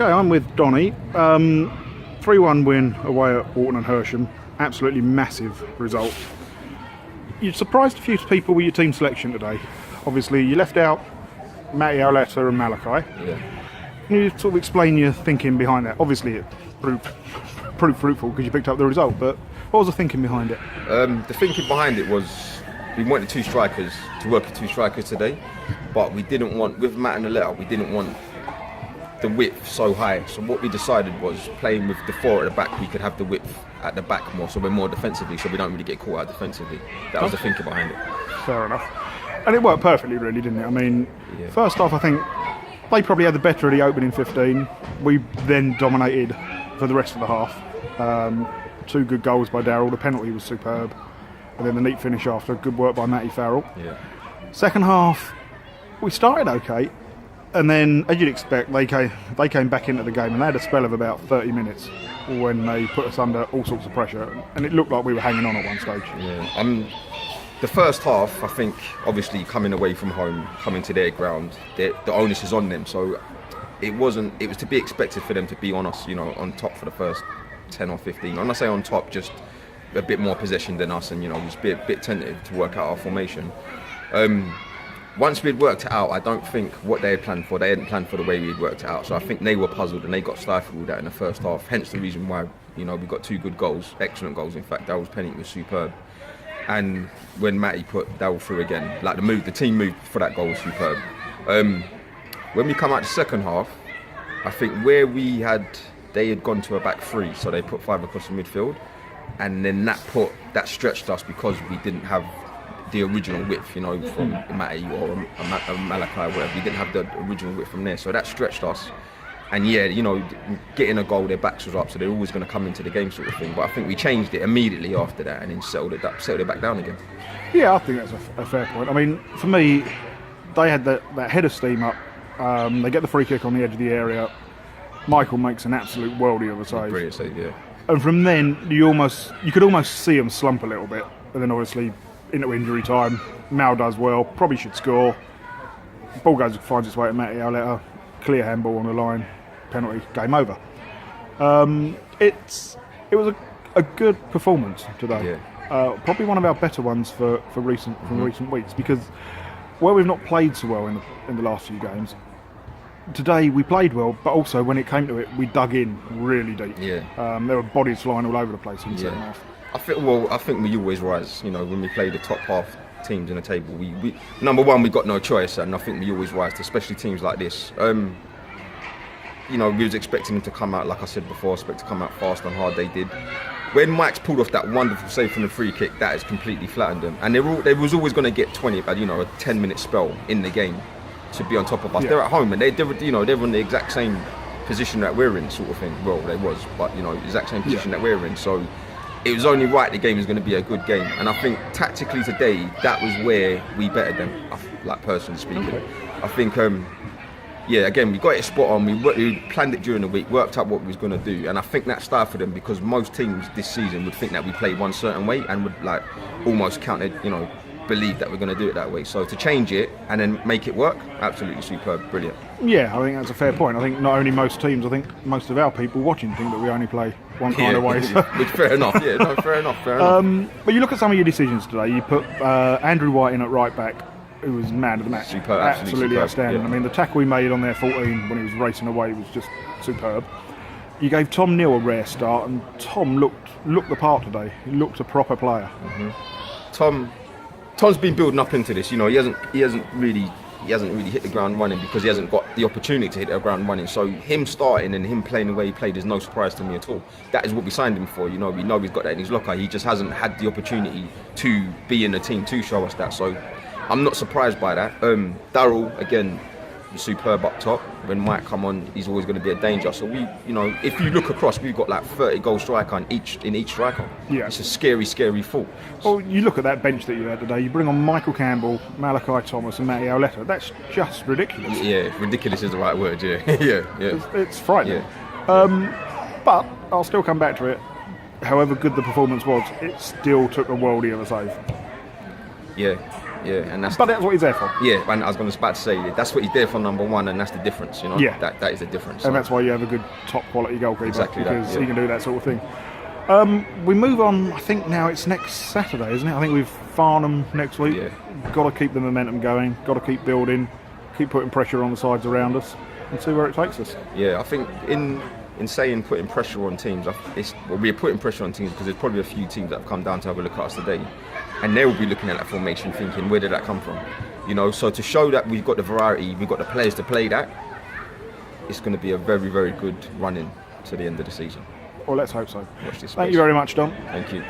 Okay, I'm with Donny. 3-1 win away at Walton Hersham. Absolutely massive result. You surprised a few people with your team selection today. Obviously, you left out Matty Auletta and Malachi. Yeah. Can you sort of explain your thinking behind that? Obviously, it proved fruitful because you picked up the result, but what was the thinking behind it? The thinking behind it was we wanted two strikers to work with two strikers today, but we didn't want, with Matt and Auletta, we didn't want the width so high. So what we decided was playing with the four at the back, we could have the width at the back more, so we're more defensively, so we don't really get caught out defensively. That was the thinking behind it. Fair enough. And it worked perfectly, really, didn't it? I mean, First half, I think they probably had the better of the opening 15. We then dominated for the rest of the half. 2 good goals by Darryl. The penalty was superb. And then the neat finish after. Good work by Matty Farrell. Yeah. Second half, we started okay. And then, as you'd expect, they came back into the game and they had a spell of about 30 minutes when they put us under all sorts of pressure. And it looked like we were hanging on at one stage. Yeah. The first half, I think, obviously coming away from home, coming to their ground, the onus is on them. So it was to be expected for them to be on us, on top for the first 10 or 15. I'm not saying on top, just a bit more possession than us, and just be a bit tentative to work out our formation. Once we'd worked it out, I don't think what they had planned for, they hadn't planned for the way we'd worked it out. So I think they were puzzled and they got stifled with that in the first half. Hence the reason why, we got 2 good goals, excellent goals. In fact, Darryl's penalty was superb. And when Matty put Darryl through again, like the team moved for that goal was superb. When we come out the second half, I think where they had gone to a back 3, so they put 5 across the midfield, and then that stretched us because we didn't have the original width, from Matty or a Malachi or whatever. We didn't have the original width from there, so that stretched us. And getting a goal, their backs was up, so they're always going to come into the game sort of thing. But I think we changed it immediately after that and then settled it back down again. Yeah, I think that's a fair point. I mean, for me, they had that head of steam up. They get the free kick on the edge of the area. Michael makes an absolute worldie of a save. Brilliant save, yeah. And from then, you could almost see them slump a little bit. And then obviously, into injury time, Mal does well, probably should score. Ball finds its way to Matty Auletta, clear handball on the line. Penalty, game over. It was a good performance today. Yeah. Probably one of our better ones for recent weeks, because where we've not played so well in the last few games, today we played well, but also when it came to it, we dug in really deep. Yeah. There were bodies flying all over the place in the second half. I think we always rise. When we play the top half teams in the table, we number one, we got no choice, and I think we always rise, especially teams like this. We was expecting them to come out, like I said before, to come out fast and hard. They did. When Mike's pulled off that wonderful save from the free kick, that has completely flattened them. And they was always going to get 20, a 10-minute spell in the game to be on top of us. Yeah. They're at home and they're in the exact same position that we're in, sort of thing. Well, they was, but exact same position that we're in. So it was only right the game was going to be a good game. And I think tactically today, that was where we bettered them, like personally speaking. Okay. I think. Again, we got it spot on. We planned it during the week, worked out what we was going to do, and I think that started for them because most teams this season would think that we played one certain way and would almost counted, believe that we're going to do it that way. So to change it and then make it work, absolutely superb, brilliant. Yeah, I think that's a fair point. I think not only most teams, I think most of our people watching think that we only play one kind of way. So. Which fair enough. Yeah, no, fair enough. But you look at some of your decisions today. You put Andrew White in at right back, who was man of the match. Superb, absolutely superb, outstanding. Yeah. I mean, the tackle he made on their 14 when he was racing away was just superb. You gave Tom Neal a rare start, and Tom looked the part today. He looked a proper player. Mm-hmm. Tom's been building up into this. He hasn't really hit the ground running because he hasn't got the opportunity to hit the ground running. So him starting and him playing the way he played is no surprise to me at all. That is what we signed him for. We know he's got that in his locker. He just hasn't had the opportunity to be in the team to show us that. So I'm not surprised by that. Darryl, again, superb up top. When Mike come on, he's always going to be a danger. So we, if you look across, we've got 30 goal striker in each striker. Yeah. It's a scary thought. Well, you look at that bench that you had today. You bring on Michael Campbell, Malachi Thomas, and Matty Auletta. That's just ridiculous. Yeah, ridiculous is the right word. Yeah, It's frightening. Yeah. But I'll still come back to it. However good the performance was, it still took a worldie of a save. Yeah. Yeah, and that's what he's there for. yeah. And I was about to say that's what he's there for, number one, and that's the difference. You know, Yeah. that is the difference. And that's why you have a good top quality goalkeeper. Exactly that, because yeah. he can do that sort of thing. We move on. I think now it's next Saturday, isn't it? I think we've Farnham next week. Yeah. Got to keep the momentum going. Got to keep building. Keep putting pressure on the sides around us, and see where it takes us. Yeah, I think in saying putting pressure on teams, we're putting pressure on teams because there's probably a few teams that have come down to have a look at us today, and they will be looking at that formation thinking, where did that come from? You know, so to show that we've got the variety, we've got the players to play that, it's going to be a very, very good run-in to the end of the season. Well, let's hope so. Watch this Thank space. you very much, Don. Thank you.